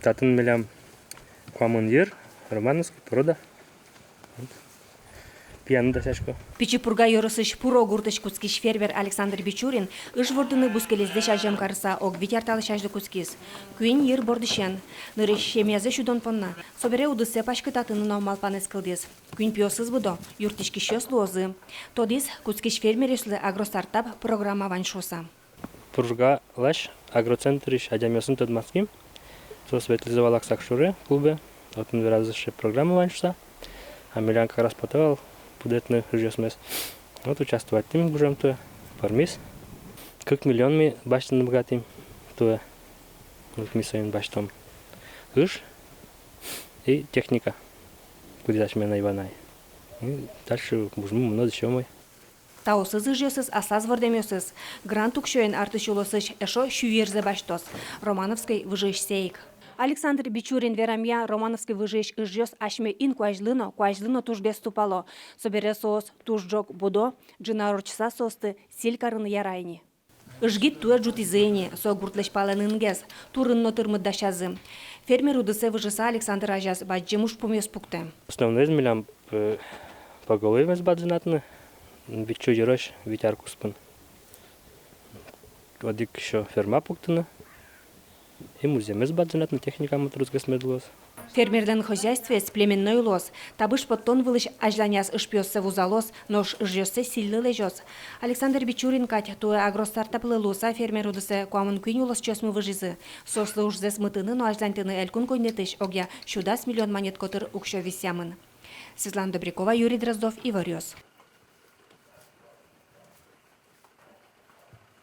Пытатын мелям командир, Романовский, порода. Пьяный досяжко. Пичипурга yorısış puro gurtış kutskiş fermer Александр Бичурин ыш вордыны бускелезде шажем карса ог витярталы шажды кутскис. Куин ер бордышен. Нырыш шемязы шудон понна. Собере удысе пашкытатыны нормалпанес кылдес. Куин пиосыз будо, юртишки шёс лозы. Тодис кутскиш фермереслы агростартап программа ваншоса. Пурга лаш агроцентриш адямёсын тодмаским. Сосветлизовал аксакшуры клубе. Вот он разрешил программу ваншоса. А мелян как раз потовал. Пудетны жёсмес. Вот участвовать тем будем то пармис. Как миллион ми баштын богатым то вот ми своим баштом. Ыш и техника. Кудаш меня Иванай. И дальше будем много чего мы. Таусыз ыжёсыз аслаз вордемёсыз. Грант укшёен артышулосыш эшо шуверзе баштос. Романовской выжиш сейк. Александр Бичурин верамья Романовский выжиж ижёс ашме ин куажлыно туж без ступало. Собере соос туж джок будо, джинарочса состы силькарын ярайни. Ижгит туя джутизени, со гуртлеш паленынгез, турын нотырмыд дашазы. Фермер удысе выжиса Александр Ажаз баджемуш помёс пукте. Основной измелям по голове мес бадзинатны. Бичу ерош витярку спын. Вадик еще ферма пуктыны. И муземес бадзинатны техника моторузгас медлос. Фермерден хозяйстве с племенной лос. Табыш подтон вылыш ажланяс ышпёссе вузалос, нож ижёссе сильны лежос. Александр Бичурин кать туэ агростартап лылуса фермер удысе куамын куинюлос чёсмы выжизы. Сослы уж зес мытыны, но ажлантыны элькун койнетыш огя 100 миллион монет котыр укшё висямын. Светлана Добрякова, Юрий Дроздов, Иварёс.